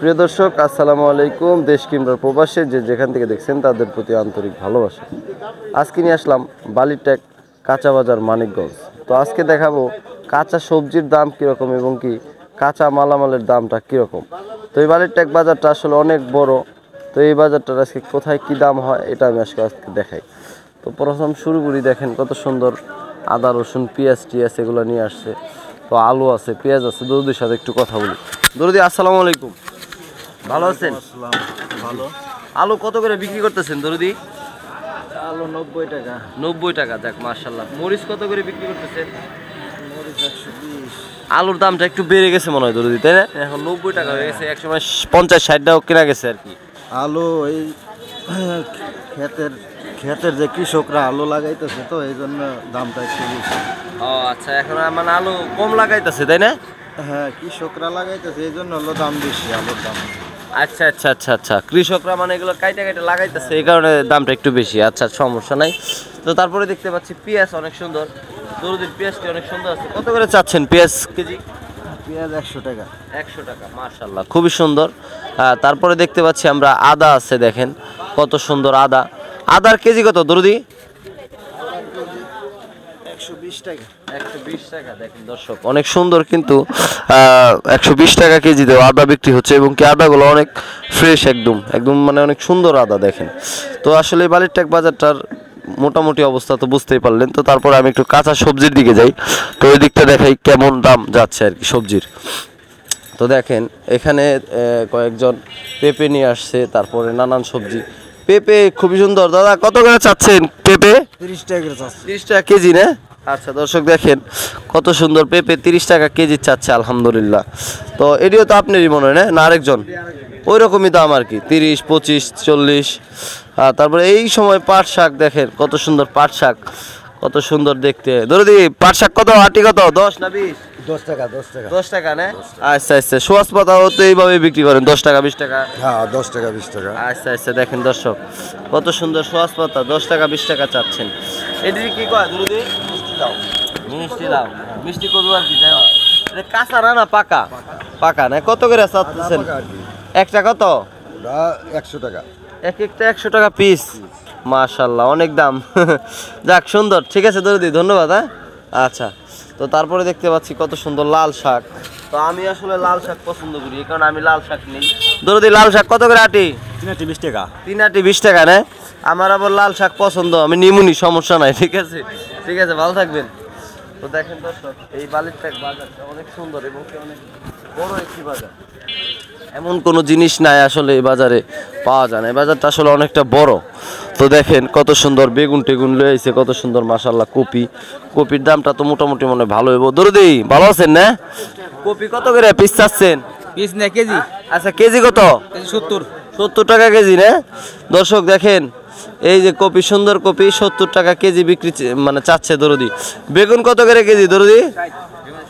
প্রিয় দর্শক আসসালামু আলাইকুম। দেশ কিংবা প্রবাসে যে যেখান থেকে দেখছেন তাদের প্রতি আন্তরিক ভালোবাসা। আজকে নিয়ে আসলাম বালিরটেক কাঁচা বাজার মানিকগঞ্জ। তো আজকে দেখাবো কাঁচা সবজির দাম কীরকম এবং কি কাঁচা মালামালের দামটা কীরকম। তো এই বালিরটেক বাজারটা আসলে অনেক বড়। তো এই বাজারটার আজকে কোথায় কী দাম হয় এটা আমি আজকে দেখাই। তো প্রথম শুরু করি, দেখেন কত সুন্দর আদা রসুন পেঁয়াজ টিয়াজ এগুলো নিয়ে আসছে। তো আলু আছে, পেঁয়াজ আছে। দরুদির সাথে একটু কথা বলি। দরুদি আসসালামু আলাইকুম, ভালো আছেন? ভালো। আলু কত করে বিক্রি করতেছেন দরুদি? আলু 90 টাকা। 90 টাকা, দেখ মাশাআল্লাহ। মরিচ কত করে বিক্রি করতেছেন? মরিচ 120। আলুর দামটা একটু বেড়ে গেছে মনে হয় দরুদি, তাই না? এখন 90 টাকা হয়ে গেছে, একসময় 50-60 টাকা কেনা গেছে আর কি। আলু এই ক্ষেতের যে কৃষকরা আলু লাগাইতেছে, তো এই জন্য দামটা একটু বেশি। ও আচ্ছা, এখন মানে আলু কম লাগাইতেছে, তাই না? হ্যাঁ, কৃষকরা লাগাইতেছে, এই জন্য হলো দাম বেশি আলুর দাম। আচ্ছা আচ্ছা আচ্ছা আচ্ছা, কৃষকরা মানে এগুলো কাইটা কাইটা লাগাইতেছে, এই কারণে দামটা একটু বেশি। আচ্ছা, সমস্যা নাই। তো তারপরে দেখতে পাচ্ছি পেঁয়াজ অনেক সুন্দর। দরুদির পেঁয়াজটি অনেক সুন্দর আছে। কত করে চাচ্ছেন পেঁয়াজ কেজি? পেঁয়াজ 100 টাকা। 100 টাকা, মাশাআল্লাহ, খুবই সুন্দর। তারপরে দেখতে পাচ্ছি আমরা আদা আছে, দেখেন কত সুন্দর আদা। আদার কেজি কত দরুদি? 120 টাকা। 120 টাকা, দেখেন দর্শক অনেক সুন্দর, কিন্তু 120 টাকা কেজিতে আদা বিক্রি হচ্ছে এবং কি আদাগুলো অনেক ফ্রেশ, একদম একদম মানে অনেক সুন্দর আদা দেখেন। তো আসলে বালিরটেক বাজারটার মোটামুটি অবস্থা তো বুঝতেই পারলেন। তো তারপরে আমি একটু কাঁচা সবজির দিকে যাই। তো ওই দিকটা দেখাই কেমন দাম যাচ্ছে আর কি সবজির। তো দেখেন এখানে কয়েকজন পেঁপে নিয়ে আসছে, তারপরে নানান সবজি। পেঁপে খুবই সুন্দর। দাদা কত করে চাচ্ছেন পেঁপে? 30 টাকা করে চাচ্ছে। 30 টাকা কেজি না? আচ্ছা দর্শক দেখেন কত সুন্দর পেঁপে, 30 টাকা কেজি চাচ্ছে, আলহামদুলিল্লাহ। তো এটিও তো আপনারই মনে হয় না আরেকজন? ওই রকমই দাম আর কি, 30, 25, 40। তারপরে এই সময় পাট শাক দেখেন কত সুন্দর পাট শাক, কত সুন্দর দেখতে। দরুদি পাট শাক কত, আটি কত, 10 না 20? 10 টাকা। 10 টাকা। 10 টাকা না? আচ্ছা আচ্ছা, সোয়াস পাতাও তো এইভাবে বিক্রি করেন 10 টাকা 20 টাকা? হ্যাঁ, 10 টাকা 20 টাকা। আচ্ছা আচ্ছা, দেখেন দর্শক কত সুন্দর সোয়াস পাতা, 10 টাকা 20 টাকা চাচ্ছেন। এটি কি কয় দরুদি? মিষ্টি দাও। মিষ্টি লাউ, মিষ্টি কদু আর কি, যাই হোক। এটা কাঁচা না পাকা? পাকা না? কত করে চাচ্ছেন একটা? কত? 100 টাকা। একটা 100 টাকা পিস, মাশাআল্লাহ অনেক দাম। যাক সুন্দর, ঠিক আছে দরুদি, ধন্যবাদ। হ্যাঁ আচ্ছা। তো তারপরে দেখতে পাচ্ছি কত সুন্দর লাল শাক। তো আমি আসলে লাল শাক পছন্দ করি, এই কারণে আমি লাল শাক নিই। দরুদি লাল শাক কত করে আটি? 3 আটি 20 টাকা। 3 আটি 20 টাকা না? আমার আবার লাল শাক পছন্দ, আমি নিমুনি, সমস্যা নাই। ঠিক আছে ঠিক আছে, ভালো থাকবেন। তো দেখেন দর্শক এই বালিরটেক বাজারটা অনেক সুন্দর এবং অনেক বড় একটি বাজার। এমন কোনো জিনিস নাই আসলে এই বাজারে পাওয়া যায় না, এই বাজারটা আসলে অনেকটা বড়। তো দেখেন কত সুন্দর বেগুন টেগুন লয়ে আইছে, কত সুন্দর মাশাআল্লাহ। কপির দামটা তো মোটামুটি মনে ভালো হইব। দরুদি ভালো আছেন না? কপি কত করে পিস চাচ্ছেন? পিস না কেজি। আচ্ছা কেজি কত? 70 টাকা কেজি না? দর্শক দেখেন এই যে কপি, সুন্দর কপি, 70 টাকা কেজি বিক্রি মানে চাচ্ছে দরুদি। বেগুন কত করে কেজি দরুদি?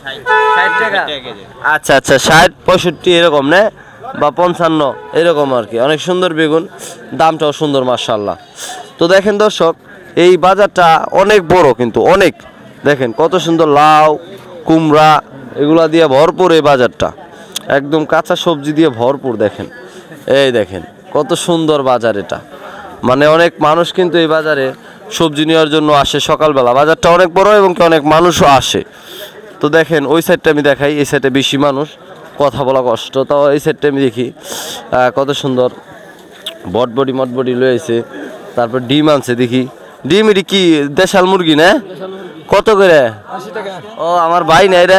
60 টাকা। আচ্ছা আচ্ছা, 60, 65 এরকম না, বা 55 এরকম আর কি। অনেক সুন্দর বেগুন, দামটাও সুন্দর মাশাআল্লাহ। তো দেখেন দর্শক এই বাজারটা অনেক বড়, কিন্তু অনেক, দেখেন কত সুন্দর লাউ কুমড়া এগুলা দিয়ে ভরপুর এই বাজারটা, একদম কাঁচা সবজি দিয়ে ভরপুর। দেখেন এই দেখেন কত সুন্দর বাজার এটা, মানে অনেক মানুষ কিন্তু এই বাজারে সবজি নেওয়ার জন্য আসে সকালবেলা। বাজারটা অনেক বড় এবং অনেক মানুষও আসে। তো দেখেন ওই সাইডটা আমি দেখাই, এই সাইডে বেশি মানুষ, কথা বলা কষ্ট। তাও এই সাইডটা আমি দেখি কত সুন্দর বটবডি মটবডি লয়েছে। তারপর ডিম আনছে, দেখি ডিম। এটি কি দেশাল মুরগি না? কত করে? 80 টাকা। ও আমার ভাই নাই রে,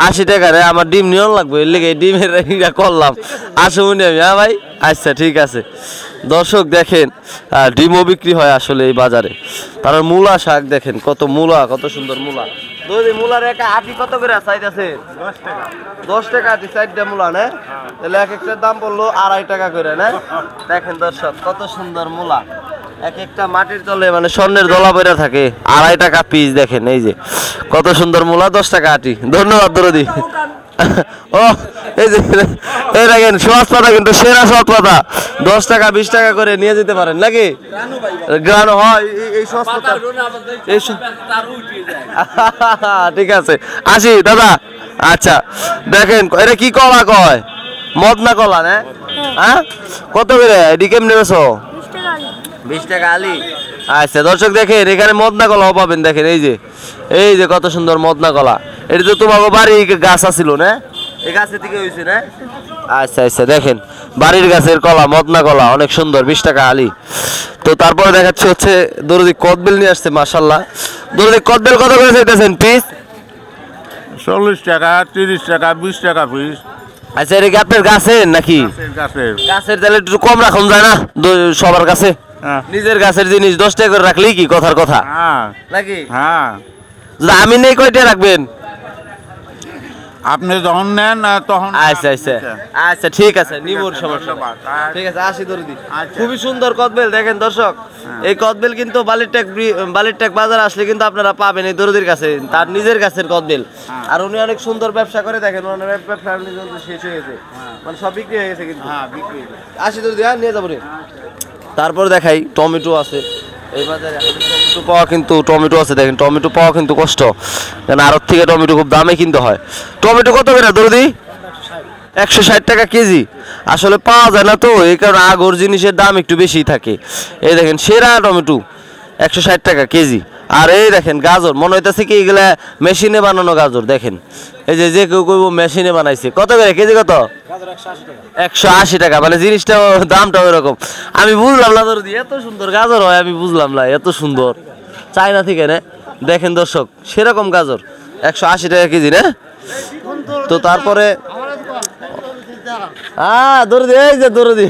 80 টাকা রে। আমার ডিম নিয়ন লাগবে, এর লেগে ডিমের করলাম। আসুন আমি, হ্যাঁ ভাই, আচ্ছা ঠিক আছে। দর্শক দেখেন ডিমও বিক্রি হয় আসলে এই বাজারে। তারপর মূলা শাক দেখেন কত মূলা, কত সুন্দর মূলা। মূলার একটা আটি কত করে চাইতেছে? 10 টাকা। 10 টাকা আটি, 4টা মূলা না? তাহলে এক একটার দাম পড়লো 2.5 টাকা করে না? দেখেন দর্শক কত সুন্দর মূলা, এক একটা মাটির তলে মানে স্বর্ণের দলা পড়ে থাকে, 2.5 টাকা পিস। দেখেন এই যে কত সুন্দর মূলা, 10 টাকা আটি। ধন্যবাদ দরদি। ও এই যে এই দেখেন সোয়াস পাতা, কিন্তু সেরা সোয়াস পাতা, 10 টাকা 20 টাকা করে নিয়ে যেতে পারেন নাকি? গ্রানো হয় এই সোয়াস পাতা। ঠিক আছে, আসি দাদা। আচ্ছা দেখেন এটা কি কলা কয়? মদনা কলা না? হ্যাঁ, কত করে এটি কেমনে বেছো? 20 টাকা আলি। আচ্ছা দর্শক দেখেন এখানে মদনা কলাও পাবেন, দেখেন এই যে কত সুন্দর মদনা কলা। এটা তো তোমাকে বাড়ি গাছ আছিল না, এই গাছের থেকে হয়েছে না? আচ্ছা আচ্ছা, দেখেন বাড়ির গাছের কলা, মদনা কলা অনেক সুন্দর, 20 টাকা আলি। তো তারপরে দেখাচ্ছে হচ্ছে দরদি কদবেল নিয়ে আসছে, মাশাল্লাহ। দরদি কদবেল কত করে চাইতেছেন পিস? 40 টাকা, 30 টাকা, 20 টাকা পিস। আচ্ছা এটা কি আপনার গাছের নাকি? গাছের তাহলে একটু কম রাখুন যায় না সবার কাছে? নিজের গাছের জিনিস 10 টাকা করে রাখলেই কি কথার কথা নাকি? হ্যাঁ, যদি আমি নেই কয়টা রাখবেন? আপনি যখন নেন তখন। আচ্ছা আচ্ছা আচ্ছা, ঠিক আছে নিমুর সমস্যা নেই। ঠিক আছে, আসি দরদি। খুবই সুন্দর কদবেল, দেখেন দর্শক এই কদবেল কিন্তু বালিরটেক বাজার আসলে কিন্তু আপনারা পাবেন এই দরদির কাছে, তার নিজের গাছের কদবেল। আর উনি অনেক সুন্দর ব্যবসা করে, দেখেন ওনার ব্যবসা শেষ হয়ে গেছে, মানে সব বিক্রি হয়ে গেছে কিন্তু। আসি দরদি, নিয়ে যাবো রে। তারপর দেখাই টমেটো আছে এই বাজারে, টমেটো পাওয়া কিন্তু টমেটো আছে, দেখেন টমেটো পাওয়া কিন্তু কষ্ট, কারণ আড়ত থেকে টমেটো খুব দামে কিনতে হয়। টমেটো কত করে দরদি? 160 টাকা কেজি। আসলে পাওয়া যায় না তো, এই কারণে আগর জিনিসের দাম একটু বেশি থাকে। এই দেখেন সেরা টমেটো 160 টাকা কেজি। আর এই দেখেন গাজর, মনে হইতেছে কি এগুলা মেশিনে বানানো গাজর, দেখেন এই যে কেউ কেউ মেশিনে বানাইছে। কত করে কেজি? কত? 180 টাকা, মানে জিনিসটা দামটা ওইরকম। আমি বুঝলাম না দরদি এত সুন্দর গাজর হয়, আমি বুঝলাম না এত সুন্দর চায়না থেকে না। দেখেন দর্শক সেরকম গাজর 180 টাকা কেজি না? তো তারপরে দরদি, এই যে দরদি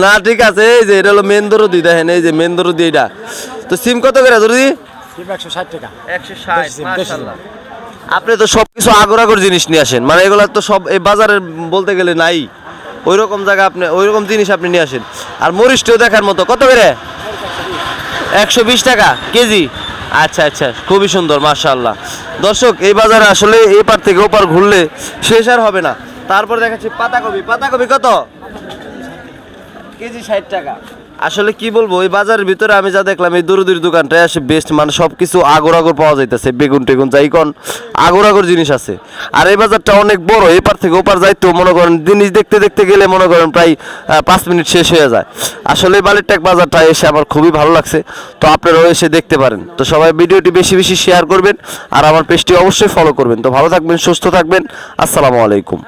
না ঠিক আছে, এই যে এটা হলো মেন দরদি, দেখেন এই যে মেন দরদি এটা। তো সিম কত করে দরদি? 160 টাকা। 160, মাশাআল্লাহ। আপনি তো সবকিছু আগর জিনিস নিয়ে আসেন, মানে এগুলো তো সব এই বাজারে বলতে গেলে নাই, ওই রকম জায়গা আপনি ওই রকম জিনিস আপনি নিয়ে আসেন। আর মরিচটাও দেখার মতো, কত করে? 120 টাকা কেজি। আচ্ছা আচ্ছা, খুবই সুন্দর মাশাআল্লাহ। দর্শক এই বাজারে আসলে এই পার থেকে ওপার ঘুরলে শেষ আর হবে না। তারপর দেখাচ্ছি পাতাকপি। পাতাকপি কত কেজি? 60 টাকা। আসলে কি বলবো, এই বাজারের ভিতরে আমি যা দেখলাম এই দূর দোকানটায় আসে বেস্ট, মানে সবকিছু আগর পাওয়া যাইতেছে, বেগুন টেগুন যাই কোন আগর জিনিস আছে। আর এই বাজারটা অনেক বড়, এপার থেকে ওপার যাইতো মনে করেন জিনিস দেখতে দেখতে গেলে মনে করেন প্রায় 5 মিনিট শেষ হয়ে যায়। আসলে বালিরটেক বাজারটা এসে আমার খুবই ভালো লাগছে, তো আপনারাও এসে দেখতে পারেন। তো সবাই ভিডিওটি বেশি বেশি শেয়ার করবেন আর আমার পেজটি অবশ্যই ফলো করবেন। তো ভালো থাকবেন, সুস্থ থাকবেন, আসসালামু আলাইকুম।